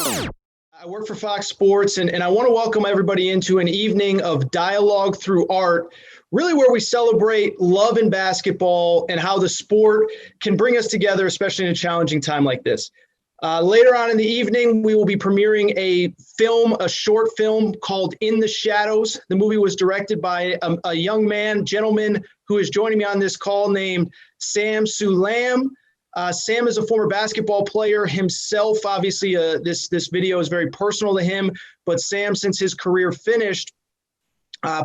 I work for Fox Sports, and I want to welcome everybody into an evening of dialogue through art, really where we celebrate love in basketball and how the sport can bring us together, especially in a challenging time like this. Later on in the evening, we will be premiering a short film called In the Shadows. The movie was directed by a young gentleman who is joining me on this call named Sam Sulam. Sam is a former basketball player himself. Obviously, this video is very personal to him, but Sam, since his career finished,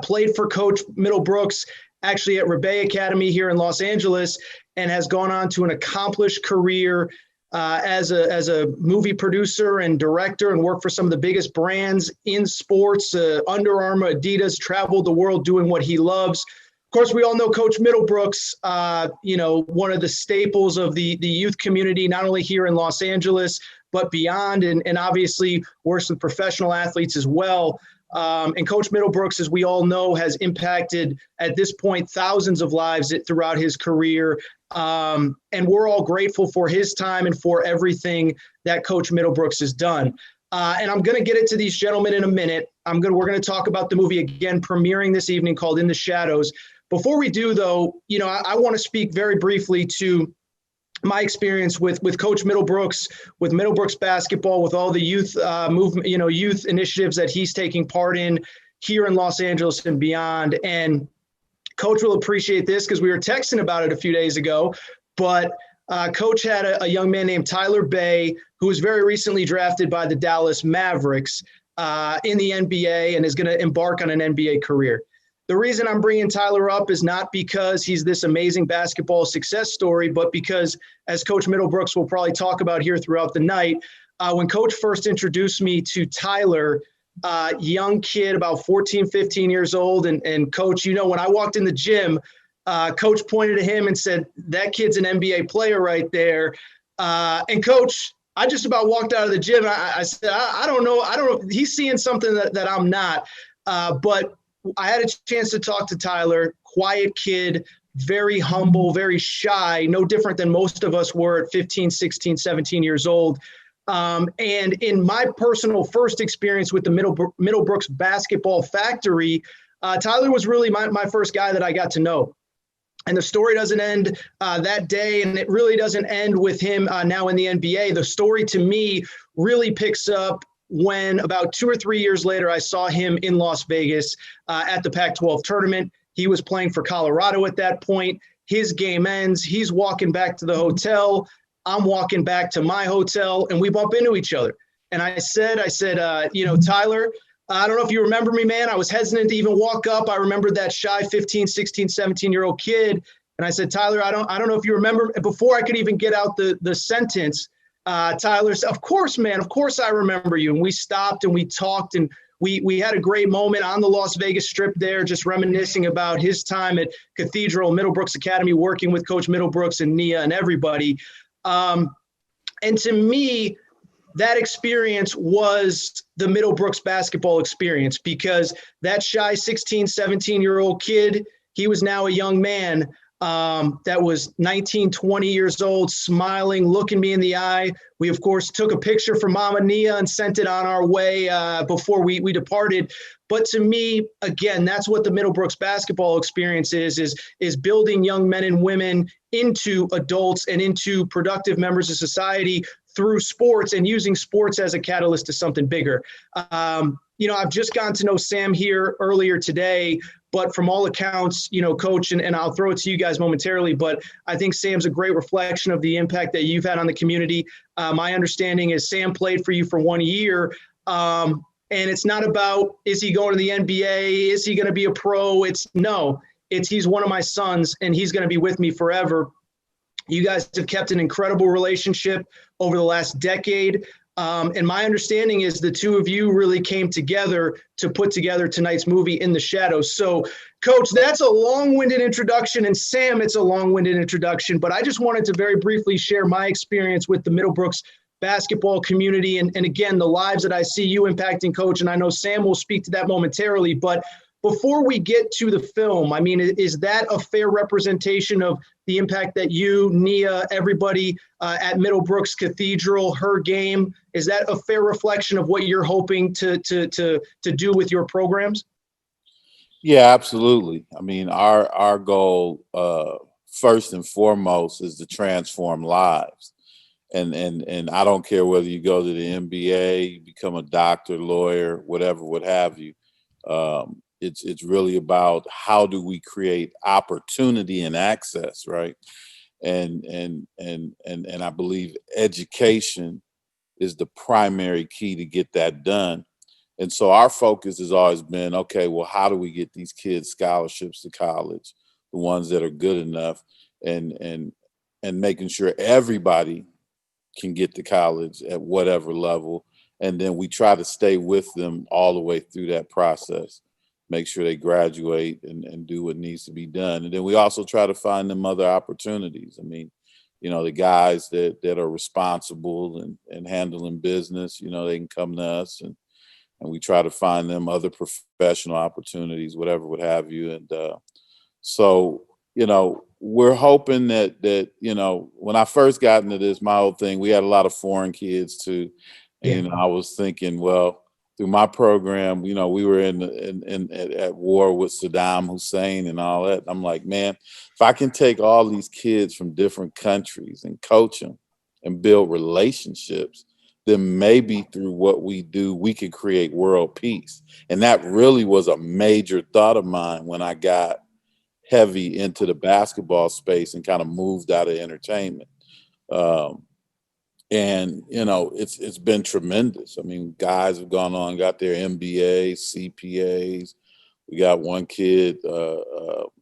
played for Coach Middlebrooks, actually at Rebay Academy here in Los Angeles, and has gone on to an accomplished career as a movie producer and director, and worked for some of the biggest brands in sports. Under Armour, Adidas, traveled the world doing what he loves. Of course, we all know Coach Middlebrooks, one of the staples of the youth community, not only here in Los Angeles, but beyond, and obviously works with professional athletes as well. And Coach Middlebrooks, as we all know, has impacted, at this point, thousands of lives throughout his career. And we're all grateful for his time and for everything that Coach Middlebrooks has done. And I'm going to get into these gentlemen in a minute. We're going to talk about the movie again, premiering this evening, called In the Shadows. Before we do, though, I want to speak very briefly to my experience with Coach Middlebrooks, with Middlebrooks Basketball, with all the youth movement, youth initiatives that he's taking part in here in Los Angeles and beyond. And Coach will appreciate this because we were texting about it a few days ago. But Coach had a young man named Tyler Bay, who was very recently drafted by the Dallas Mavericks in the NBA and is going to embark on an NBA career. The reason I'm bringing Tyler up is not because he's this amazing basketball success story, but because, as Coach Middlebrooks will probably talk about here throughout the night, when Coach first introduced me to Tyler, young kid, about 14, 15 years old, and Coach, when I walked in the gym, Coach pointed to him and said, "That kid's an NBA player right there." And Coach, I just about walked out of the gym. I said, I don't know. He's seeing something that I'm not. But I had a chance to talk to Tyler, quiet kid, very humble, very shy, no different than most of us were at 15, 16, 17 years old. And in my personal first experience with the Middlebrooks Basketball Factory, Tyler was really my first guy that I got to know. And the story doesn't end that day, and it really doesn't end with him now in the NBA. The story to me really picks up when about 2 or 3 years later, I saw him in Las Vegas at the Pac-12 tournament. He was playing for Colorado at that point. His game ends. He's walking back to the hotel. I'm walking back to my hotel, and we bump into each other. And I said, Tyler, I don't know if you remember me, man. I was hesitant to even walk up. I remembered that shy 15, 16, 17-year-old kid. And I said, Tyler, I don't know if you remember. Before I could even get out the sentence, Tyler said, "Of course, man. Of course I remember you." And we stopped and we talked, and we had a great moment on the Las Vegas Strip there, just reminiscing about his time at Cathedral, Middlebrooks Academy, working with Coach Middlebrooks and Nia and everybody. And to me, that experience was the Middlebrooks basketball experience, because that shy 16, 17-year-old kid, he was now a young man that was 19, 20 years old, smiling, looking me in the eye. We, of course, took a picture for Mama Nia and sent it on our way before we departed. But to me, again, that's what the Middlebrooks basketball experience is building young men and women into adults and into productive members of society through sports, and using sports as a catalyst to something bigger. I've just gotten to know Sam here earlier today, but from all accounts, Coach, and I'll throw it to you guys momentarily, but I think Sam's a great reflection of the impact that you've had on the community. My understanding is Sam played for you for 1 year, and it's not about, is he going to the NBA? Is he going to be a pro? He's one of my sons, and he's going to be with me forever. You guys have kept an incredible relationship over the last decade. And my understanding is the two of you really came together to put together tonight's movie, In the Shadows. So, Coach, that's a long-winded introduction, and Sam, it's a long-winded introduction, but I just wanted to very briefly share my experience with the Middlebrooks basketball community and again, the lives that I see you impacting, Coach, and I know Sam will speak to that momentarily, but before we get to the film, I mean, is that a fair representation of the impact that you, Nia, everybody at Middlebrooks Cathedral, her game, is that a fair reflection of what you're hoping to do with your programs? Yeah, absolutely. I mean, our goal, first and foremost, is to transform lives. And I don't care whether you go to the MBA, you become a doctor, lawyer, whatever, what have you. It's really about how do we create opportunity and access, right? And I believe education is the primary key to get that done. And so our focus has always been, okay, well, how do we get these kids scholarships to college, the ones that are good enough, and making sure everybody can get to college at whatever level. And then we try to stay with them all the way through that process, make sure they graduate and do what needs to be done. And then we also try to find them other opportunities. I mean, the guys that are responsible and handling business, they can come to us and we try to find them other professional opportunities, whatever, what have you. And so, we're hoping that, when I first got into this, my whole thing, we had a lot of foreign kids too. And, Yeah. I was thinking, well, through my program, we were at war with Saddam Hussein and all that. I'm like, man, if I can take all these kids from different countries and coach them and build relationships, then maybe through what we do, we can create world peace. And that really was a major thought of mine when I got heavy into the basketball space and kind of moved out of entertainment. And it's been tremendous. I mean, guys have gone on, got their MBAs, CPAs. We got one kid,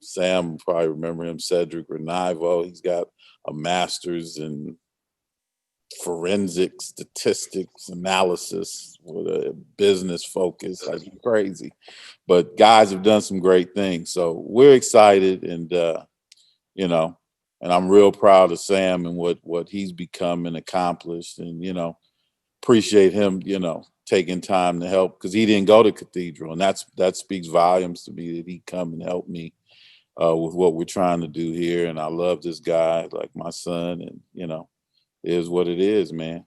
Sam, probably remember him, Cedric Renivo. He's got a master's in forensic statistics analysis with a business focus. Like, crazy. But guys have done some great things. So we're excited, and and I'm real proud of Sam and what he's become and accomplished, and appreciate him taking time to help, because he didn't go to Cathedral, and that speaks volumes to me that he come and help me with what we're trying to do here. And I love this guy like my son, and it is what it is, man.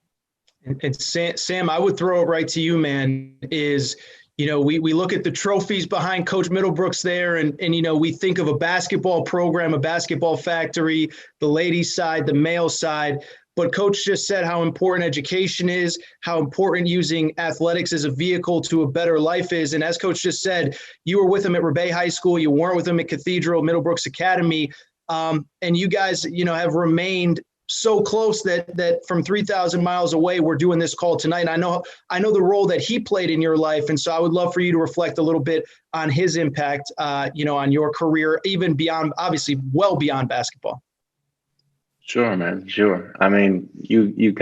And Sam, I would throw it right to you, man, is, we look at the trophies behind Coach Middlebrooks there, and we think of a basketball program, a basketball factory, the ladies' side, the male side. But Coach just said how important education is, how important using athletics as a vehicle to a better life is. And as Coach just said, you were with him at Rebay High School. You weren't with him at Cathedral, Middlebrooks Academy. And you guys, have remained so close that from 3,000 miles away, we're doing this call tonight. And I know the role that he played in your life. And so I would love for you to reflect a little bit on his impact, on your career, even beyond, obviously, well beyond basketball. Sure, man. Sure. I mean, you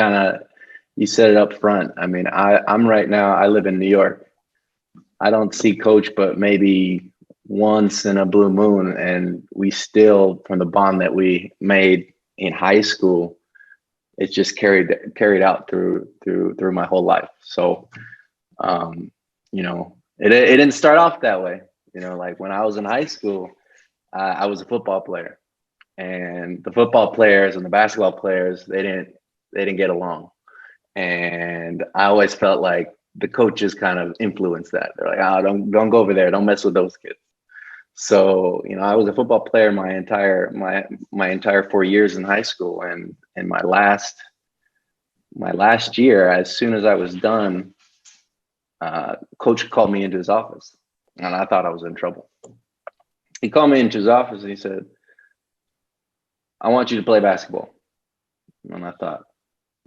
said it up front. I mean, I'm right now, I live in New York. I don't see Coach, but maybe once in a blue moon. And we still, from the bond that we made in high school, it's just carried out through my whole life. So, it didn't start off that way. Like when I was in high school, I was a football player, and the football players and the basketball players, they didn't get along. And I always felt like the coaches kind of influenced that. They're like, oh, don't go over there. Don't mess with those kids. So, I was a football player my entire 4 years in high school. And in my last year, as soon as I was done, Coach called me into his office, and I thought I was in trouble. He called me into his office and he said, I want you to play basketball. And I thought,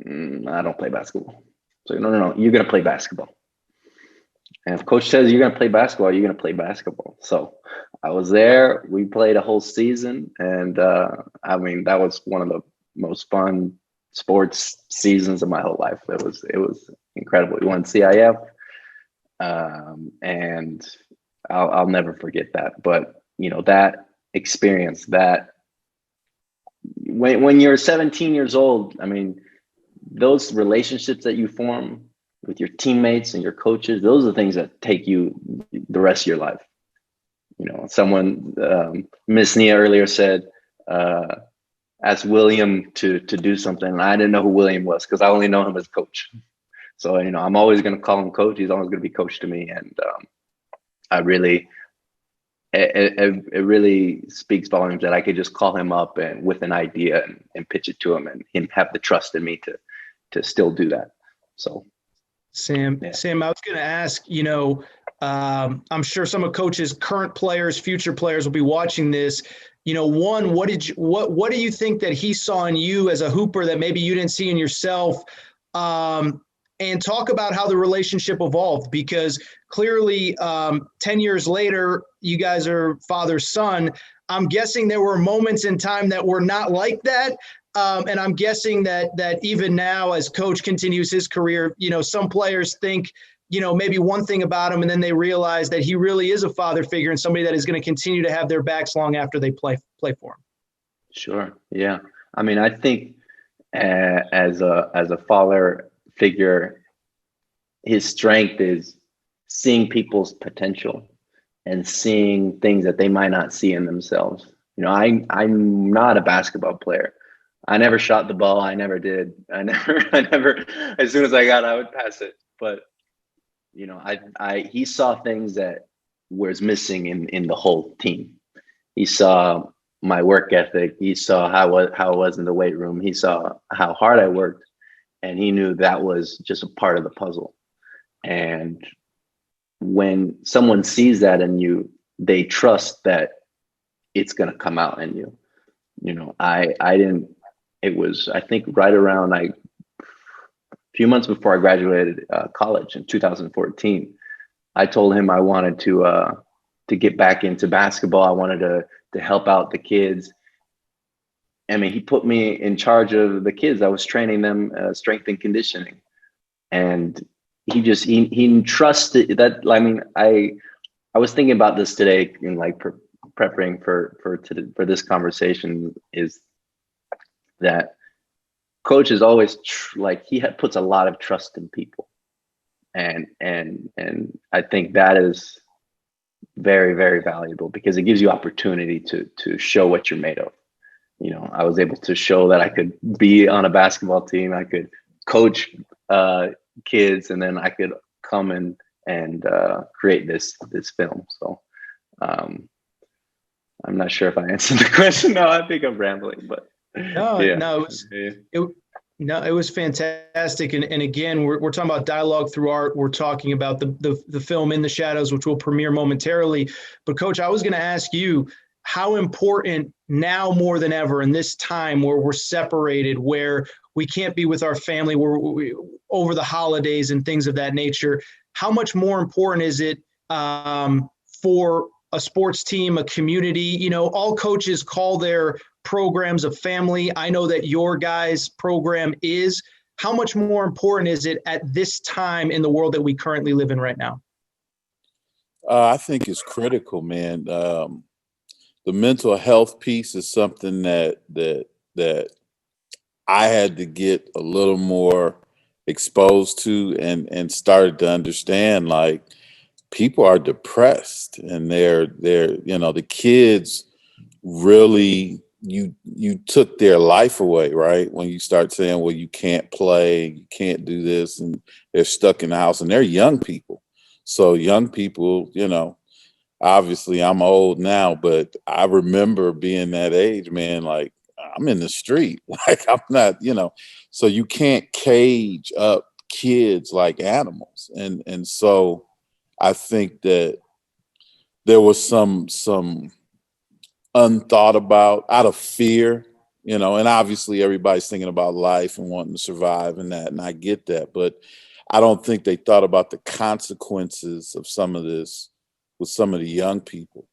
I don't play basketball. So no, you're going to play basketball. And if Coach says you're going to play basketball, you're going to play basketball. So I was there. We played a whole season. And I mean, that was one of the most fun sports seasons of my whole life. It was incredible. We won CIF. And I'll never forget that. But, that experience, that when you're 17 years old, I mean, those relationships that you form with your teammates and your coaches, those are the things that take you the rest of your life. Someone, Miss Nia earlier said, ask William to do something. And I didn't know who William was because I only know him as coach. So, I'm always going to call him coach. He's always going to be coach to me. And it really speaks volumes that I could just call him up and with an idea and pitch it to him and him have the trust in me to still do that. So. Sam, I was going to ask, I'm sure some of Coach's current players, future players will be watching this. One, what do you think that he saw in you as a hooper that maybe you didn't see in yourself? And talk about how the relationship evolved, because clearly 10 years later, you guys are father-son. I'm guessing there were moments in time that were not like that. And I'm guessing that even now, as Coach continues his career, some players think, maybe one thing about him, and then they realize that he really is a father figure and somebody that is going to continue to have their backs long after they play for him. Sure. Yeah. I mean, I think as a father figure, his strength is seeing people's potential and seeing things that they might not see in themselves. I'm not a basketball player. I never shot the ball. I never did. I never, as soon as I got, I would pass it. But, he saw things that was missing in the whole team. He saw my work ethic. He saw how it was in the weight room. He saw how hard I worked, and he knew that was just a part of the puzzle. And when someone sees that in you, they trust that it's going to come out in you. I didn't. It was, I think, right around a few months before I graduated college in 2014. I told him I wanted to get back into basketball. I wanted to help out the kids. I mean, he put me in charge of the kids. I was training them strength and conditioning, and he trusted that. I mean, I was thinking about this today in preparing for this conversation, is that Coach is always he puts a lot of trust in people, and I think that is very, very valuable because it gives you opportunity to show what you're made of. I was able to show that I could be on a basketball team, I could coach kids, and then I could come and create this film. So I'm not sure if I answered the question. No, I think I'm rambling, but. It was fantastic. And again, we're talking about dialogue through art. We're talking about the film In the Shadows, which will premiere momentarily. But Coach, I was going to ask you, how important now more than ever in this time where we're separated, where we can't be with our family, over the holidays and things of that nature, how much more important is it for a sports team, a community? All coaches call their programs of family. I know that your guys' program is. How much more important is it at this time in the world that we currently live in right now? I think it's critical, man. The mental health piece is something that I had to get a little more exposed to and started to understand. People are depressed, and they're the kids really, you took their life away, right? When you start saying, well, you can't play, you can't do this, and they're stuck in the house, and they're young people. So young people, obviously I'm old now, but I remember being that age, man, I'm in the street, I'm not, so you can't cage up kids like animals. And so I think that there was some unthought about, out of fear, and obviously everybody's thinking about life and wanting to survive and that, and I get that, but I don't think they thought about the consequences of some of this with some of the young people.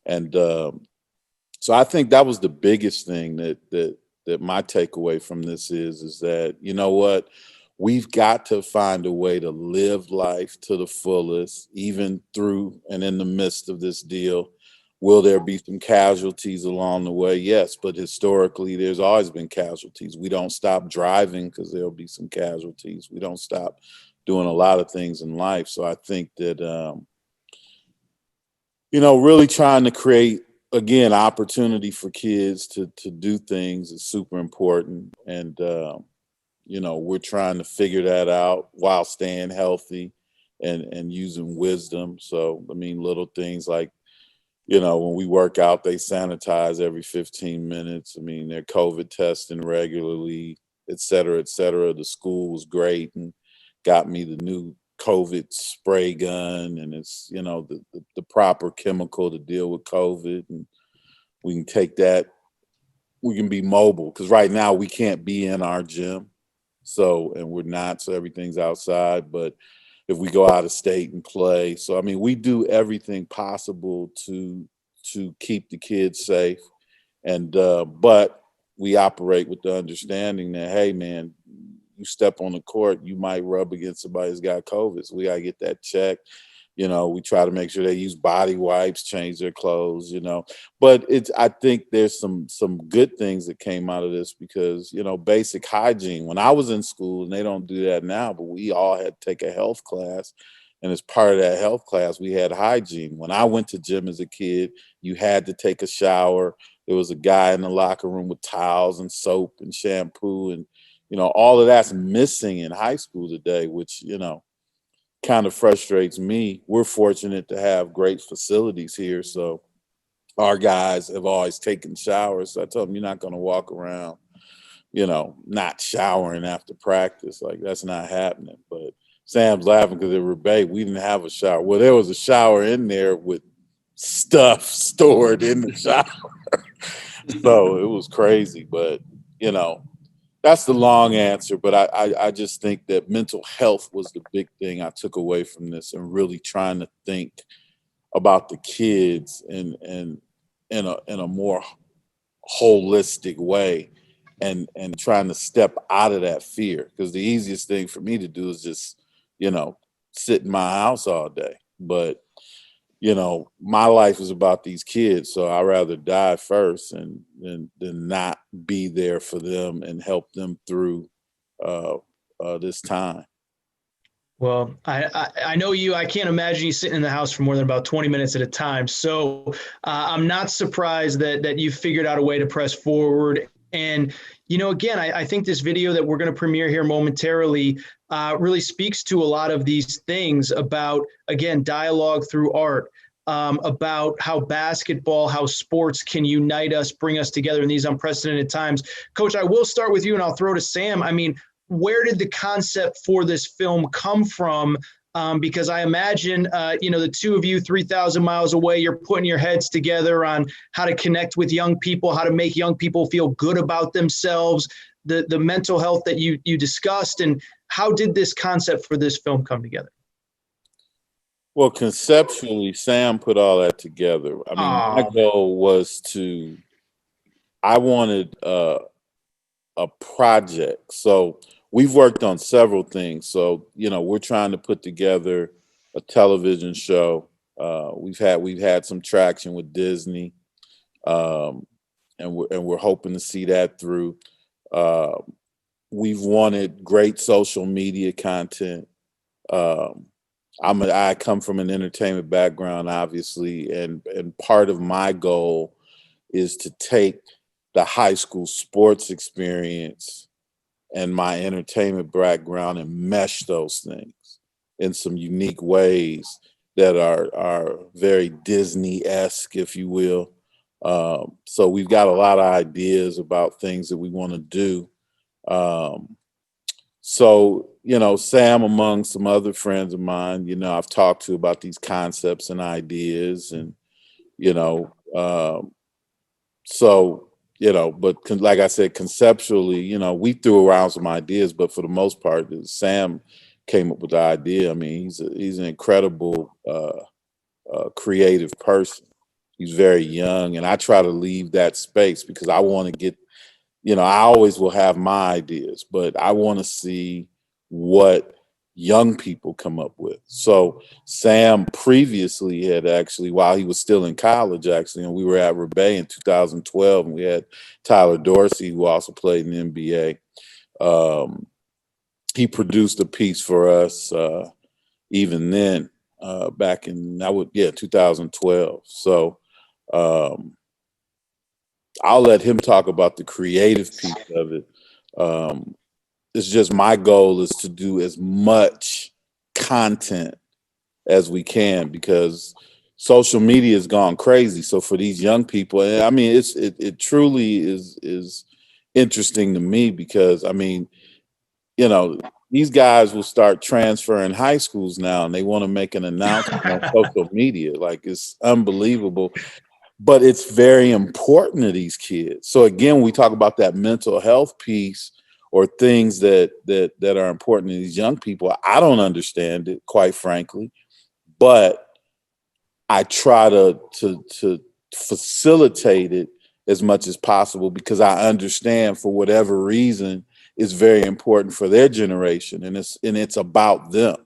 And so I think that was the biggest thing that my takeaway from this is that, what, we've got to find a way to live life to the fullest, even through and in the midst of this deal. Will there be some casualties along the way? Yes, but historically, there's always been casualties. We don't stop driving because there'll be some casualties. We don't stop doing a lot of things in life. So I think that Really trying to create, again, opportunity for kids to do things is super important. And, we're trying to figure that out while staying healthy and using wisdom. So, I mean, little things like, when we work out, they sanitize every 15 minutes. I mean, they're COVID testing regularly, et cetera, et cetera. The school was great and got me the new COVID spray gun, and it's, the proper chemical to deal with COVID. And we can take that, we can be mobile because right now we can't be in our gym. So, and we're not, so everything's outside. But if we go out of state and play, so I mean, we do everything possible to keep the kids safe, and but we operate with the understanding that, hey, man, you step on the court, you might rub against somebody who's got COVID. So we gotta get that checked. We try to make sure they use body wipes, change their clothes, But I think there's some good things that came out of this because, basic hygiene. When I was in school, and they don't do that now, but we all had to take a health class. And as part of that health class, we had hygiene. When I went to gym as a kid, you had to take a shower. There was a guy in the locker room with towels and soap and shampoo. And, all of that's missing in high school today, which, kind of frustrates me. We're fortunate to have great facilities here. So our guys have always taken showers. So I told them, you're not going to walk around, not showering after practice. Like, that's not happening. But Sam's laughing because at Rebay, we didn't have a shower. Well, there was a shower in there with stuff stored in the shower. So it was crazy. But, that's the long answer. But I just think that mental health was the big thing I took away from this, and really trying to think about the kids in a more holistic way, and trying to step out of that fear. Because the easiest thing for me to do is just, sit in my house all day. But, my life is about these kids. So I'd rather die first and than not be there for them and help them through this time. Well, I know you. I can't imagine you sitting in the house for more than about 20 minutes at a time. So I'm not surprised that you figured out a way to press forward. And, again, I think this video that we're going to premiere here momentarily really speaks to a lot of these things about, again, dialogue through art, about how basketball, how sports can unite us, bring us together in these unprecedented times. Coach, I will start with you and I'll throw to Sam. I mean, where did the concept for this film come from? Because I imagine, the two of you 3,000 miles away, you're putting your heads together on how to connect with young people, how to make young people feel good about themselves, the mental health that you discussed. And how did this concept for this film come together? Well, conceptually, Sam put all that together. I mean, my goal was I wanted a project. So we've worked on several things. So, we're trying to put together a television show. We've had some traction with Disney, and we're hoping to see that through. We've wanted great social media content. I come from an entertainment background, obviously, and part of my goal is to take the high school sports experience and my entertainment background and mesh those things in some unique ways that are very Disney-esque, if you will. So we've got a lot of ideas about things that we want to do. So, Sam, among some other friends of mine, I've talked to about these concepts and ideas, and, so, but like I said, conceptually, we threw around some ideas, but for the most part, Sam came up with the idea. I mean, he's an incredible creative person. He's very young, and I try to leave that space because I want to get, I always will have my ideas, but I want to see what young people come up with. So Sam previously had actually, while he was still in college, actually, and we were at Rebay in 2012, and we had Tyler Dorsey, who also played in the NBA. He produced a piece for us even then. back in 2012. So I'll let him talk about the creative piece of it. It's just my goal is to do as much content as we can, because social media has gone crazy. So for these young people, I mean, it truly is interesting to me, because I mean, you know, these guys will start transferring high schools now, and they want to make an announcement on social media. Like, it's unbelievable, but it's very important to these kids. So again, we talk about that mental health piece, or things that are important to these young people. I don't understand it, quite frankly, but I try to facilitate it as much as possible, because I understand, for whatever reason, it's very important for their generation, and it's about them.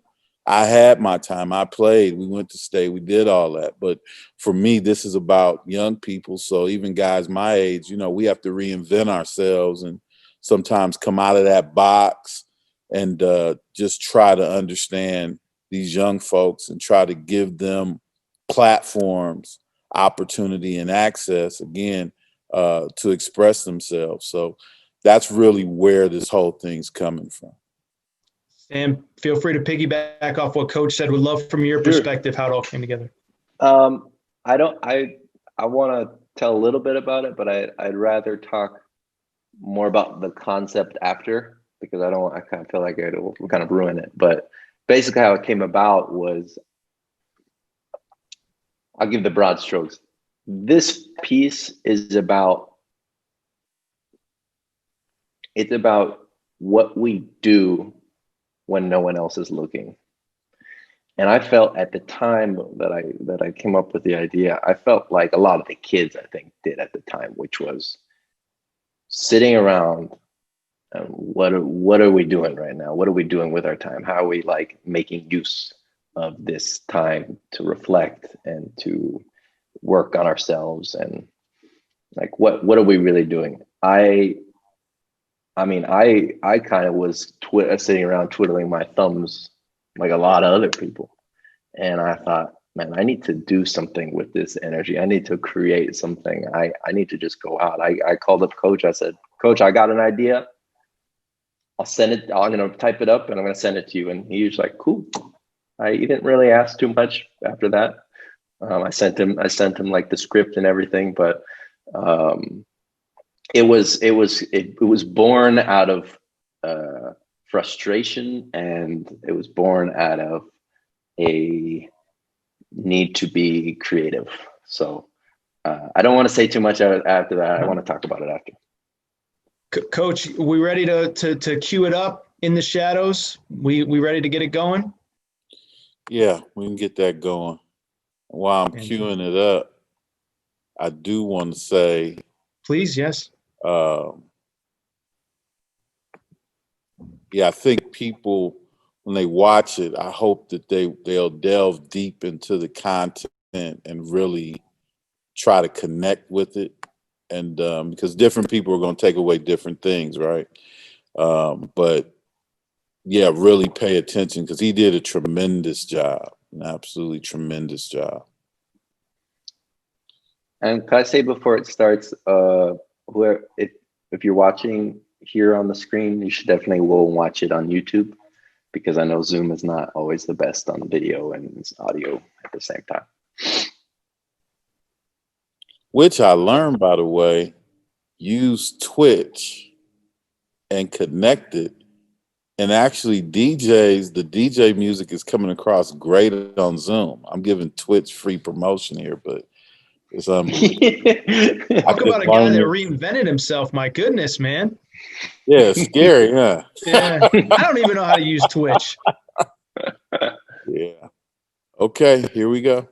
I had my time. I played. We went to state. We did all that. But for me, this is about young people. So even guys my age, we have to reinvent ourselves and sometimes come out of that box and just try to understand these young folks and try to give them platforms, opportunity, and access, again, to express themselves. So that's really where this whole thing's coming from. Sam, feel free to piggyback off what Coach said. Would love from your perspective how it all came together. I want to tell a little bit about it, but I'd rather talk more about the concept after, because I kind of feel like it will kind of ruin it. But basically how it came about was, I'll give the broad strokes. This piece is about what we do when no one else is looking. And I felt at the time that I came up with the idea, I felt like a lot of the kids, I think, did at the time, which was sitting around. What are we doing right now? What are we doing with our time? How are we like making use of this time to reflect and to work on ourselves? And like, what are we really doing? I mean, I kind of was sitting around twiddling my thumbs like a lot of other people. And I thought, man, I need to do something with this energy. I need to create something. I need to just go out. I called up Coach. I said, Coach, I got an idea. I'll send it. I'm going to type it up and I'm going to send it to you. And he was like, cool. He didn't really ask too much after that. I sent him like the script and everything, but it was born out of frustration, and it was born out of a need to be creative. So I don't want to say too much after that. I want to talk about it after. Coach, we ready to cue it up in the shadows? We ready to get it going? Yeah, we can get that going. While I'm queuing it up, I do want to say, please, yes. Yeah, I think people, when they watch it, I hope that they'll delve deep into the content and really try to connect with it. And because different people are going to take away different things, right? But yeah, really pay attention, because he did a tremendous job, an absolutely tremendous job. And can I say before it starts, if you're watching here on the screen, you should definitely go and watch it on YouTube, because I know Zoom is not always the best on video and audio at the same time. Which I learned, by the way, use Twitch and connect it. And actually the DJ music is coming across great on Zoom. I'm giving Twitch free promotion here, but it's unbelievable. Talk about a guy that reinvented himself. My goodness, man. Yeah, it's scary, huh? Yeah, I don't even know how to use Twitch. Yeah. Okay, here we go.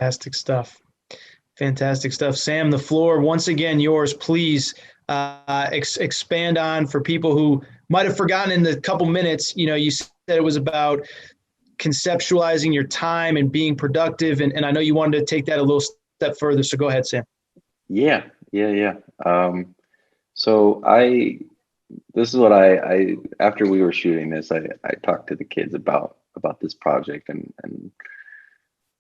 Fantastic stuff. Fantastic stuff. Sam, the floor once again yours. Please expand on for people who might have forgotten in the couple minutes. You said it was about conceptualizing your time and being productive, and I know you wanted to take that a little step further. So go ahead, Sam. Yeah. So this is what I after we were shooting this, I talked to the kids about this project and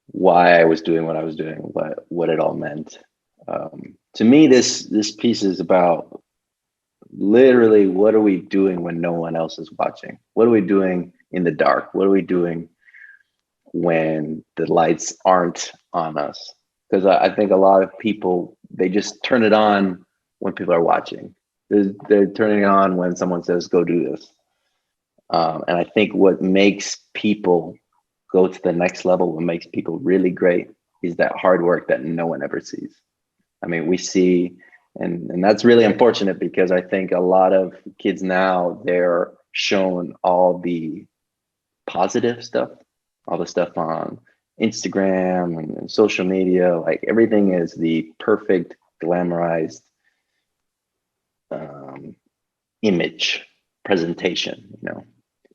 why I was doing what I was doing, what it all meant. To me, this piece is about literally what are we doing when no one else is watching? What are we doing in the dark? What are we doing when the lights aren't on us? Because I think a lot of people, they just turn it on when people are watching. They're turning it on when someone says, go do this. And I think what makes people go to the next level, what makes people really great is that hard work that no one ever sees. I mean, we see, and that's really unfortunate because I think a lot of kids now, they're shown all the positive stuff, all the stuff on Instagram and social media. Like everything is the perfect glamorized image presentation,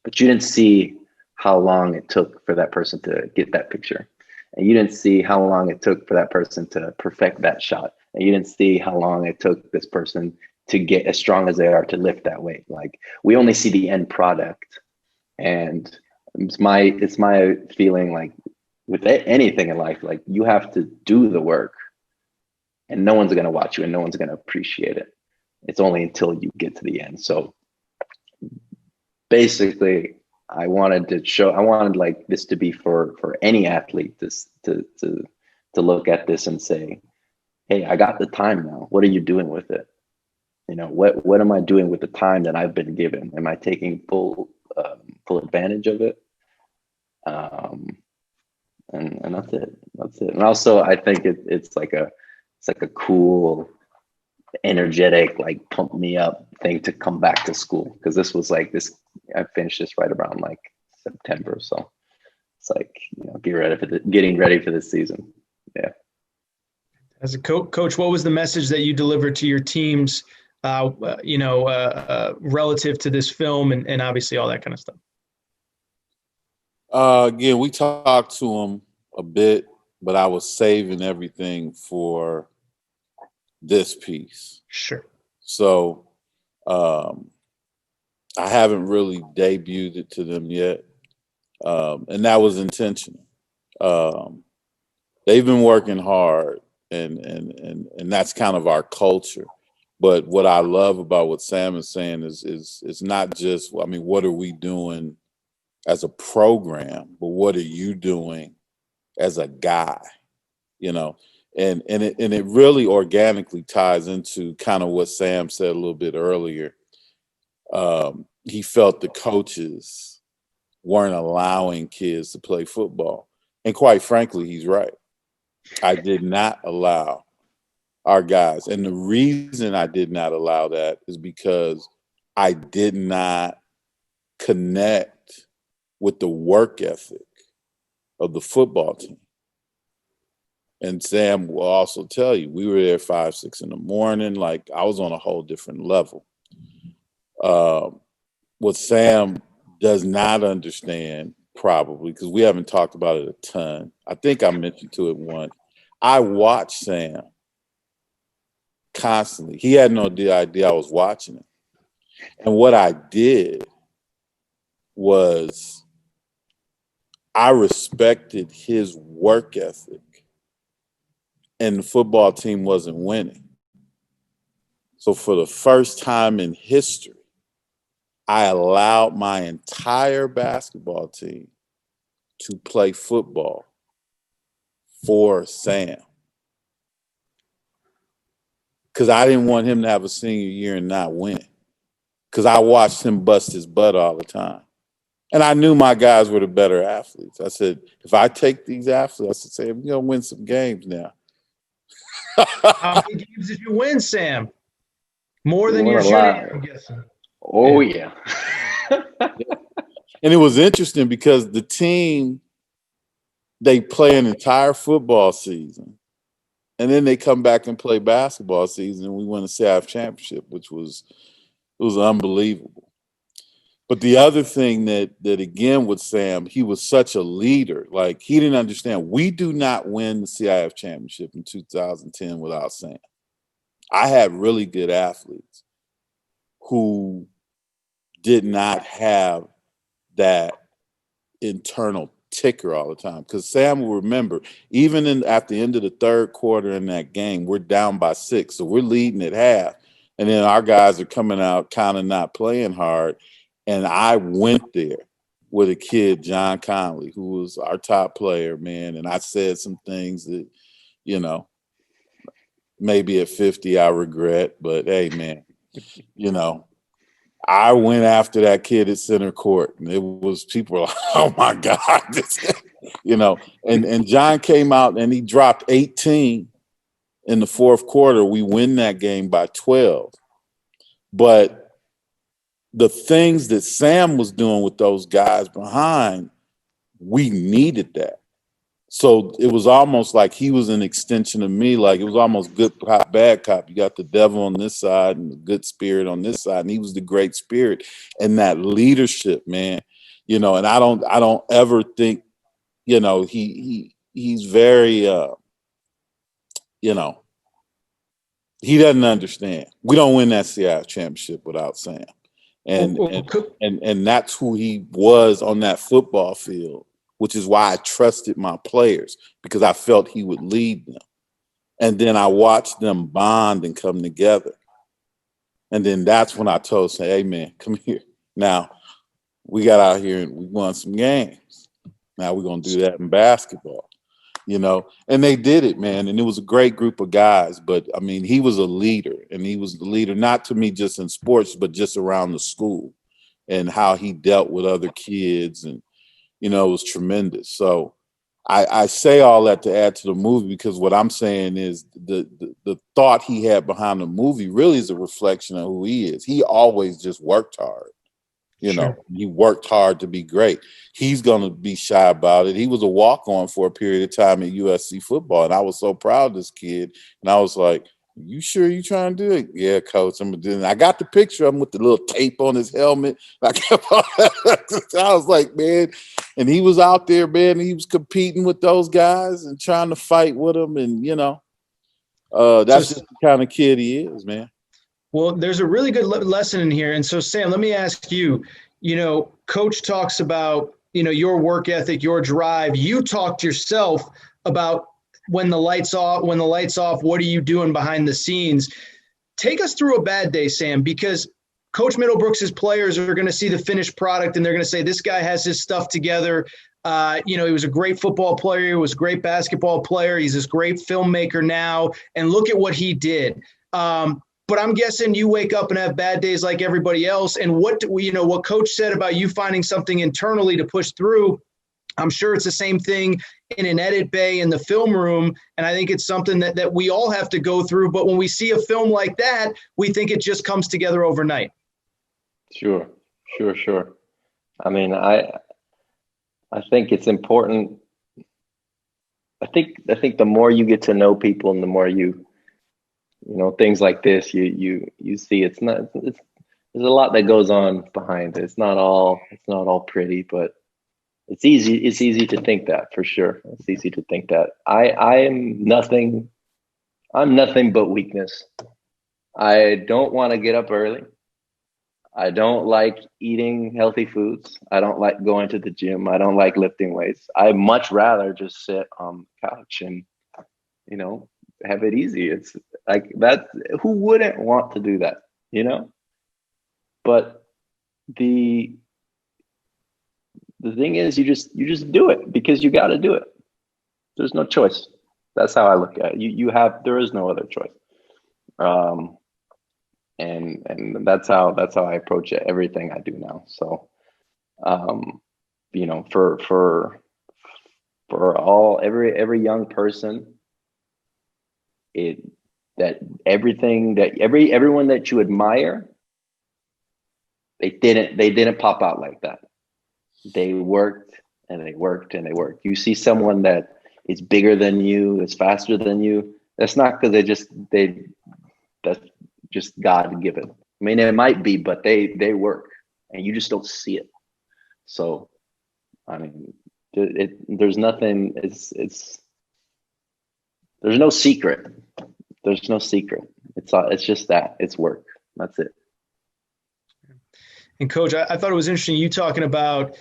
but you didn't see how long it took for that person to get that picture. And you didn't see how long it took for that person to perfect that shot. And you didn't see how long it took this person to get as strong as they are to lift that weight. Like we only see the end product. And it's my feeling, like with anything in life, like you have to do the work and no one's going to watch you and no one's going to appreciate it. It's only until you get to the end. So basically, I wanted like this to be for any athlete to look at this and say, hey, I got the time now. What are you doing with it? What am I doing with the time that I've been given? Am I taking full advantage of it? And that's it. And also, I think it's like a cool, energetic, like pump me up thing to come back to school, because this was like this. I finished this right around like September, so it's like getting ready for this season. Yeah. As a coach, what was the message that you delivered to your teams, relative to this film and obviously all that kind of stuff? Again, we talked to them a bit, but I was saving everything for this piece. Sure. So I haven't really debuted it to them yet. And that was intentional. They've been working hard and that's kind of our culture. But what I love about what Sam is saying is it's not just, what are we doing as a program, but what are you doing as a guy, and it really organically ties into kind of what Sam said a little bit earlier. He felt the coaches weren't allowing kids to play football. And quite frankly, he's right. I did not allow our guys. And the reason I did not allow that is because I did not connect with the work ethic of the football team. And Sam will also tell you, we were there 5, 6 in the morning. Like I was on a whole different level. What Sam does not understand, probably, because we haven't talked about it a ton. I think I mentioned to it once. I watched Sam constantly. He had no idea I was watching him. And what I did was I respected his work ethic, and the football team wasn't winning. So for the first time in history, I allowed my entire basketball team to play football for Sam. Because I didn't want him to have a senior year and not win. Because I watched him bust his butt all the time. And I knew my guys were the better athletes. I said, if I take these athletes, I said, we're going to win some games now. How many games did you win, Sam? More than your junior year, I'm guessing. Oh, yeah. And it was interesting because the team they play an entire football season, and then they come back and play basketball season, and we win a CIF championship, which was unbelievable. But the other thing that again with Sam, he was such a leader. Like, he didn't understand. We do not win the CIF championship in 2010 without Sam. I had really good athletes who did not have that internal ticker all the time. Because Sam will remember, even at the end of the third quarter in that game, we're down by 6. So we're leading at half. And then our guys are coming out kind of not playing hard. And I went there with a kid, John Conley, who was our top player, man. And I said some things that, you know, maybe at 50 I regret. But, hey, man, you know, I went after that kid at center court. And it was people were like, oh, my God. You know, and John came out and he dropped 18 in the fourth quarter. We win that game by 12. But the things that Sam was doing with those guys behind, we needed that. So it was almost like he was an extension of me. Like, it was almost good cop, bad cop. You got the devil on this side and the good spirit on this side. And he was the great spirit and that leadership, man. You know, and I don't ever think, you know, he's very, you know, he doesn't understand. We don't win that CIF championship without Sam. And that's who he was on that football field, which is why I trusted my players, because I felt he would lead them. And then I watched them bond and come together. And then that's when I told Sam, hey, man, come here. Now, we got out here and we won some games. Now we're going to do that in basketball. You know, and they did it, man. And it was a great group of guys. But, I mean, he was a leader, and he was the leader, not to me just in sports, but just around the school and how he dealt with other kids. And, you know, it was tremendous. So I say all that to add to the movie, because what I'm saying is the thought he had behind the movie really is a reflection of who he is. He always just worked hard. You know, he worked hard to be great. He's going to be shy about it. He was a walk-on for a period of time at USC football, and I was so proud of this kid. And I was like, you sure you trying to do it? Yeah, coach, I'm doing it. I got the picture of him with the little tape on his helmet. I was like, man. And he was out there, man. And he was competing with those guys and trying to fight with them. And, you know, that's just the kind of kid he is, man. Well, there's a really good lesson in here. And so, Sam, let me ask you, you know, Coach talks about, you know, your work ethic, your drive. You talked yourself about when the lights off, what are you doing behind the scenes? Take us through a bad day, Sam, because Coach Middlebrooks' players are going to see the finished product and they're going to say, this guy has his stuff together. You know, he was a great football player. He was a great basketball player. He's this great filmmaker now. And look at what he did. But I'm guessing you wake up and have bad days like everybody else. And what Coach said about you finding something internally to push through, I'm sure it's the same thing in an edit bay in the film room. And I think it's something that we all have to go through. But when we see a film like that, we think it just comes together overnight. Sure. I mean, I think it's important. I think the more you get to know people and the more you know, things like this, you see it's there's a lot that goes on behind it. It's not all pretty, but it's easy to think that, for sure. It's easy to think that. I'm nothing but weakness. I don't want to get up early. I don't like eating healthy foods. I don't like going to the gym. I don't like lifting weights. I much rather just sit on the couch and, you know, have it easy. It's like that. Who wouldn't want to do that, you know? But the thing is, you just do it because you got to do it. There's no choice. That's how I look at it. There is no other choice. And that's how I approach it. Everything I do now. So, you know, for every young person, everyone that you admire, they didn't pop out like that. They worked and they worked and they worked. You see someone that is bigger than you, is faster than you. That's not because that's just God given. I mean, it might be, but they work, and you just don't see it. So, I mean, there's nothing. It's there's no secret. There's no secret. It's just that it's work. That's it. And Coach, I thought it was interesting you talking about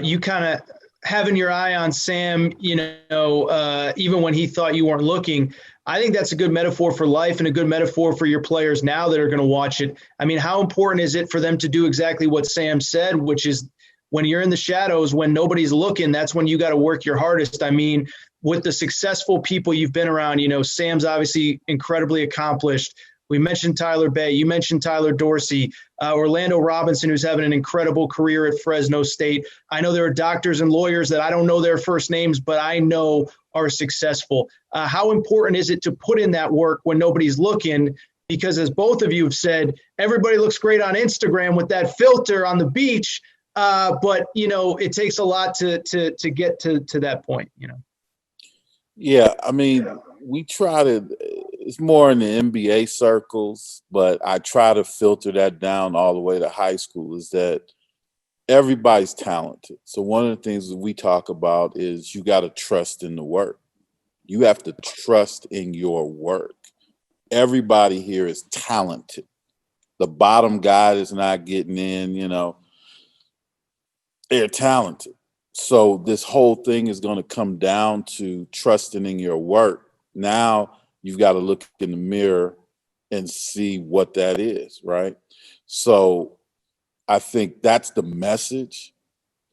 you kind of having your eye on Sam, even when he thought you weren't looking. I think that's a good metaphor for life and a good metaphor for your players now that are going to watch it. I mean, how important is it for them to do exactly what Sam said, which is when you're in the shadows, when nobody's looking, that's when you got to work your hardest. I mean, with the successful people you've been around, Sam's obviously incredibly accomplished. We mentioned Tyler Bay. You mentioned Tyler Dorsey, Orlando Robinson, who's having an incredible career at Fresno State. I know there are doctors and lawyers that I don't know their first names, but I know are successful. How important is it to put in that work when nobody's looking? Because as both of you have said, everybody looks great on Instagram with that filter on the beach, but it takes a lot to get to that point. Yeah, I mean, we try to. It's more in the NBA circles, but I try to filter that down all the way to high school. Is that everybody's talented. So one of the things that we talk about is you got to trust in the work. You have to trust in your work. Everybody here is talented. The bottom guy is not getting in, they're talented. So this whole thing is going to come down to trusting in your work. Now you've got to look in the mirror and see what that is, right? So I think that's the message.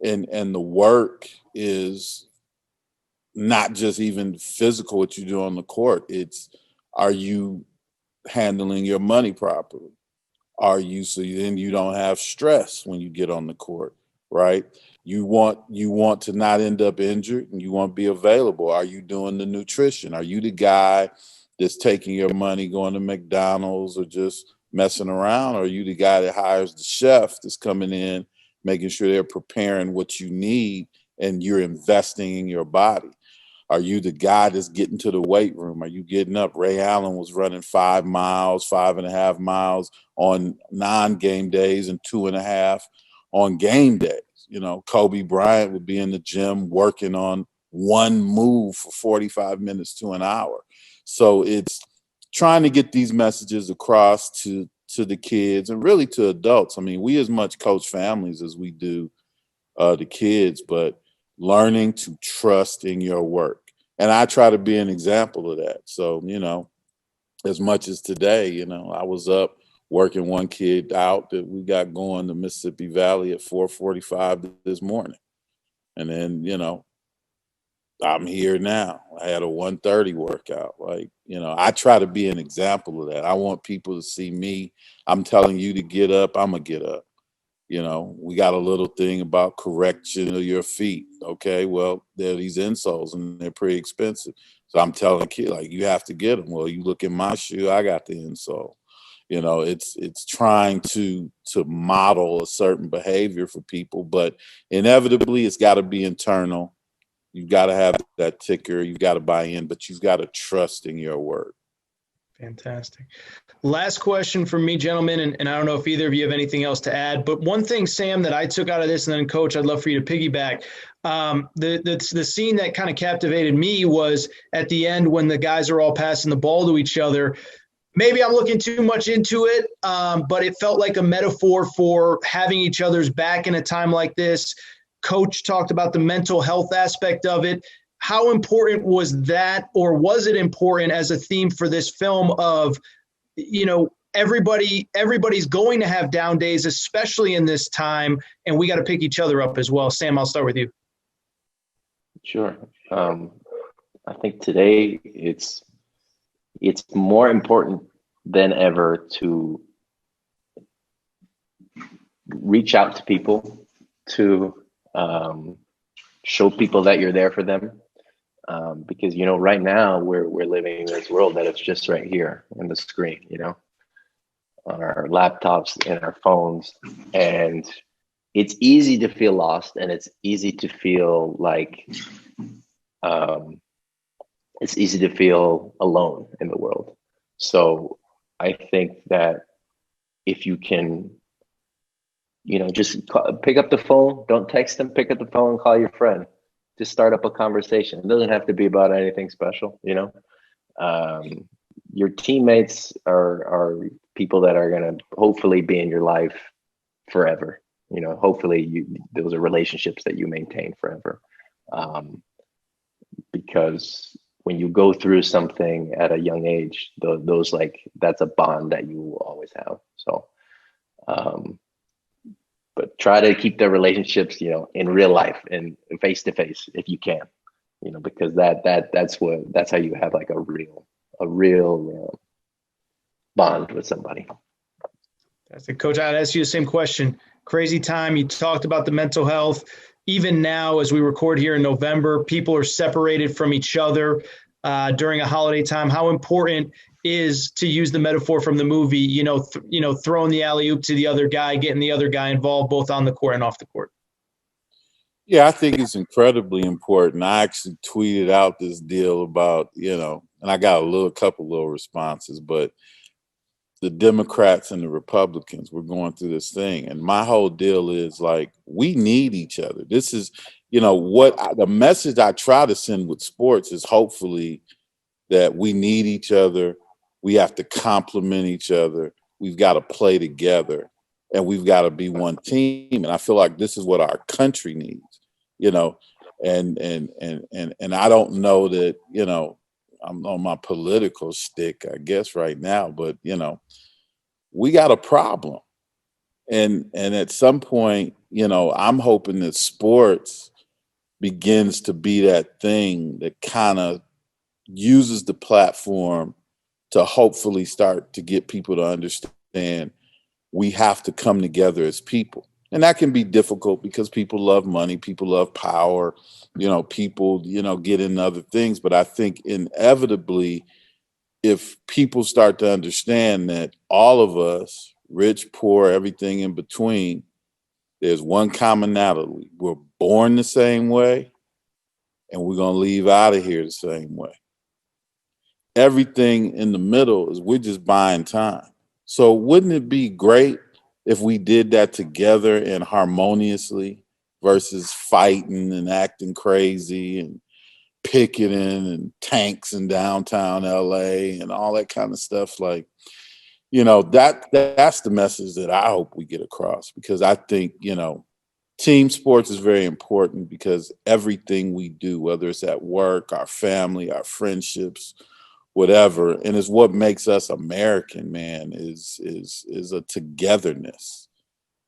And the work is not just even physical, what you do on the court. It's, are you handling your money properly? So then you don't have stress when you get on the court, right? You want to not end up injured, and you want to be available. Are you doing the nutrition? Are you the guy that's taking your money, going to McDonald's or just messing around? Or are you the guy that hires the chef that's coming in, making sure they're preparing what you need and you're investing in your body? Are you the guy that's getting to the weight room? Are you getting up? Ray Allen was running 5 miles, 5.5 miles on non-game days and 2.5 on game days. Kobe Bryant would be in the gym working on one move for 45 minutes to an hour. So it's trying to get these messages across to the kids and really to adults. I mean, we as much coach families as we do the kids, but learning to trust in your work. And I try to be an example of that. So, as much as today, I was up working one kid out that we got going to Mississippi Valley at 4:45 this morning. And then, I'm here now. I had a 1:30 workout. I try to be an example of that. I want people to see me. I'm telling you to get up, I'm going to get up. We got a little thing about correction of your feet. Okay, well, there are these insoles and they're pretty expensive. So I'm telling a kid, you have to get them. Well, you look in my shoe, I got the insole. It's trying to model a certain behavior for people, but inevitably it's got to be internal. You've got to have that ticker. You've got to buy in, but you've got to trust in your work. Fantastic. Last question from me, gentlemen, and I don't know if either of you have anything else to add, but one thing, Sam, that I took out of this, and then Coach, I'd love for you to piggyback. The scene that kind of captivated me was at the end when the guys are all passing the ball to each other. Maybe I'm looking too much into it, but it felt like a metaphor for having each other's back in a time like this. Coach talked about the mental health aspect of it. How important was that, or was it important as a theme for this film of, everybody's going to have down days, especially in this time, and we got to pick each other up as well. Sam, I'll start with you. Sure. I think today it's more important than ever to reach out to people, to show people that you're there for them. Because, right now we're living in this world that it's just right here on the screen, on our laptops, in our phones. And it's easy to feel lost, and it's easy to feel like it's easy to feel alone in the world. So I think that if you can, just pick up the phone, don't text them, pick up the phone and call your friend. Just start up a conversation. It doesn't have to be about anything special, Your teammates are people that are going to hopefully be in your life forever. Hopefully those are relationships that you maintain forever. Because when you go through something at a young age, those that's a bond that you will always have. So, but try to keep their relationships, in real life and face to face if you can, because that's how you have like a real bond with somebody. That's it, Coach. I'd ask you the same question. Crazy time. You talked about the mental health. Even now, as we record here in November, people are separated from each other during a holiday time. How important is, to use the metaphor from the movie, throwing the alley-oop to the other guy, getting the other guy involved both on the court and off the court? Yeah, I think it's incredibly important. I actually tweeted out this deal about, and I got a couple little responses, but the Democrats and the Republicans were going through this thing. And my whole deal is like, we need each other. This is, the message I try to send with sports is hopefully that we need each other. We have to complement each other. We've got to play together, and we've got to be one team. And I feel like this is what our country needs, and I don't know that, I'm on my political stick, I guess, right now, but we got a problem. And at some point, I'm hoping that sports begins to be that thing that kind of uses the platform to hopefully start to get people to understand we have to come together as people. And that can be difficult because people love money, people love power, people, get into other things. But I think inevitably, if people start to understand that all of us, rich, poor, everything in between, there's one commonality. We're born the same way, and we're going to leave out of here the same way. Everything in the middle is we're just buying time. So wouldn't it be great if we did that together and harmoniously versus fighting and acting crazy and picketing and tanks in downtown LA and all that kind of stuff? Like, that's the message that I hope we get across, because I think, team sports is very important, because everything we do, whether it's at work, our family, our friendships, whatever, and it's what makes us American, man, is a togetherness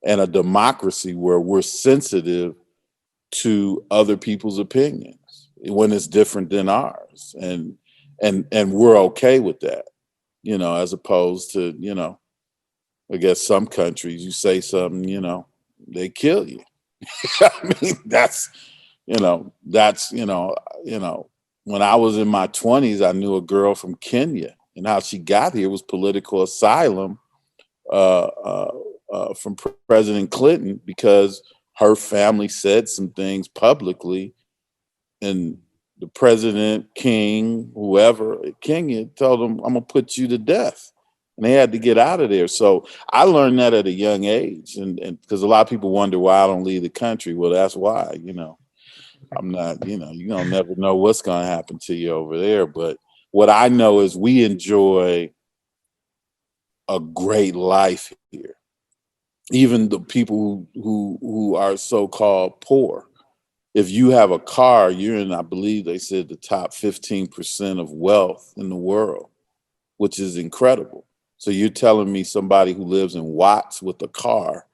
and a democracy where we're sensitive to other people's opinions when it's different than ours, and we're okay with that, as opposed to, I guess some countries, you say something, they kill you. I mean, that's when I was in my 20s, I knew a girl from Kenya, and how she got here was political asylum from President Clinton, because her family said some things publicly, and the president, king, whoever at Kenya, told them, I'm going to put you to death. And they had to get out of there. So I learned that at a young age. And because a lot of people wonder why I don't leave the country. Well, that's why, I'm not, you don't never know what's going to happen to you over there. But what I know is we enjoy a great life here. Even the people who are so-called poor. If you have a car, you're in, I believe they said, the top 15% of wealth in the world, which is incredible. So you're telling me somebody who lives in Watts with a car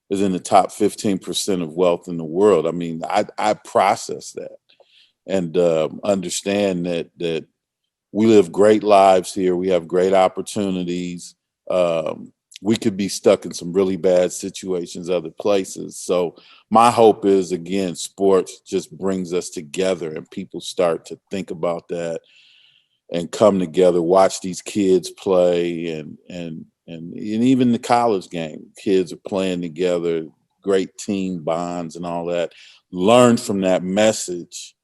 is in the top 15% of wealth in the world? I mean, I process that and understand that we live great lives here. We have great opportunities. We could be stuck in some really bad situations other places. So my hope is, again, sports just brings us together, and people start to think about that and come together, watch these kids play, and even the college game, kids are playing together. great team bonds and all that, learn from that message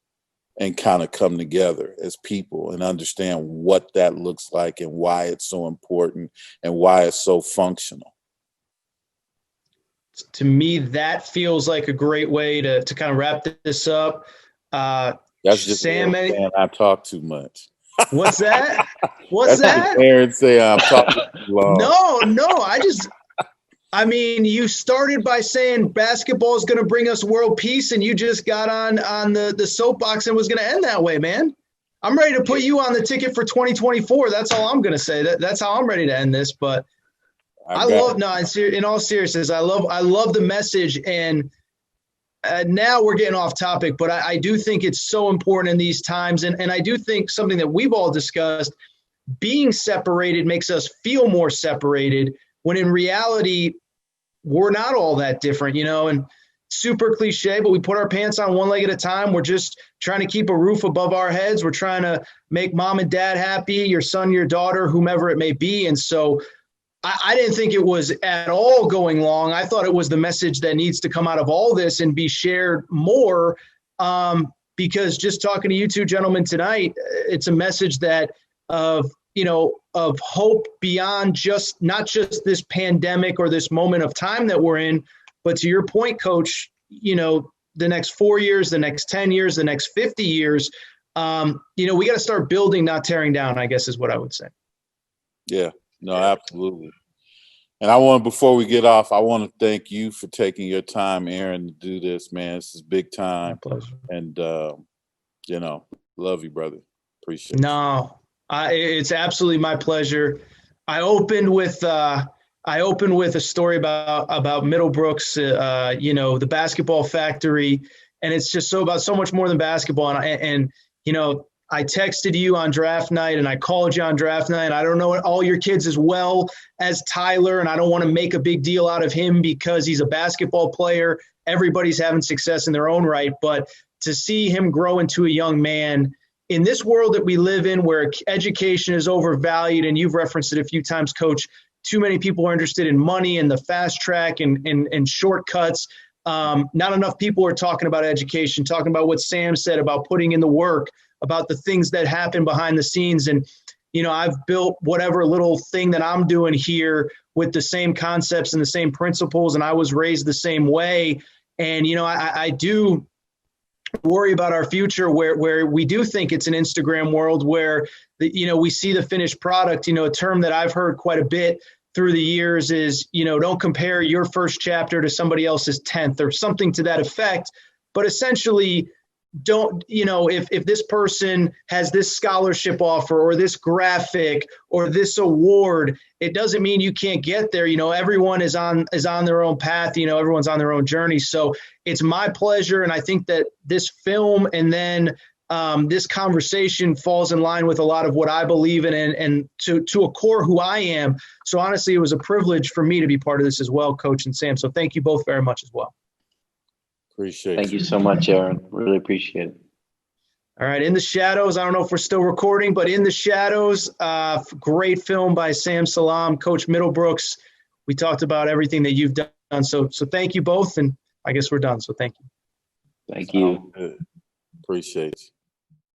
and kind of come together as people and understand what that looks like and why it's so important and why it's so functional. To me, that feels like a great way to kind of wrap this up. That's just Sam, saying I talk too much. What's that? What's that? Aaron say I'm talking too long. No. You started by saying basketball is going to bring us world peace, and you just got on the soapbox and was going to end that way, man. I'm ready to put you on the ticket for 2024. That's all I'm going to say. That's how I'm ready to end this. But in all seriousness, I love the message. And now we're getting off topic, but I do think it's so important in these times. And I do think something that we've all discussed, being separated makes us feel more separated, when in reality, we're not all that different, and super cliche, but we put our pants on one leg at a time. We're just trying to keep a roof above our heads. We're trying to make mom and dad happy, your son, your daughter, whomever it may be. And so I didn't think it was at all going long. I thought it was the message that needs to come out of all this and be shared more, because just talking to you two gentlemen tonight, it's a message that of hope beyond not just this pandemic or this moment of time that we're in, but to your point, Coach, the next 4 years, the next 10 years, the next 50 years, we got to start building, not tearing down, I guess is what I would say. Yeah, no, absolutely. And before we get off, I want to thank you for taking your time, Aaron, to do this, man. This is big time. My pleasure. And, love you, brother. Appreciate it. No. It's absolutely my pleasure. I opened with a story about Middlebrooks, the basketball factory, and it's just about so much more than basketball. And I texted you on draft night, and I called you on draft night. I don't know all your kids as well as Tyler, and I don't want to make a big deal out of him because he's a basketball player. Everybody's having success in their own right, but to see him grow into a young man in this world that we live in, where education is overvalued, and you've referenced it a few times, Coach, too many people are interested in money and the fast track and shortcuts. Not enough people are talking about education, talking about what Sam said about putting in the work, about the things that happen behind the scenes. And, I've built whatever little thing that I'm doing here with the same concepts and the same principles, and I was raised the same way. And, I do worry about our future where we do think it's an Instagram world where, we see the finished product. A term that I've heard quite a bit through the years is, don't compare your first chapter to somebody else's 10th or something to that effect. But essentially, don't, if this person has this scholarship offer or this graphic or this award, it doesn't mean you can't get there. Everyone is on their own path. Everyone's on their own journey. So it's my pleasure. And I think that this film and then this conversation falls in line with a lot of what I believe in and to a core who I am. So honestly, it was a privilege for me to be part of this as well, Coach and Sam. So thank you both very much as well. Thank you so much, Aaron. Really appreciate it. All right. In the Shadows. I don't know if we're still recording, but In the Shadows, great film by Sam Sulam, Coach Middlebrooks. We talked about everything that you've done. So thank you both. And I guess we're done. So thank you. Thank you. Appreciate you.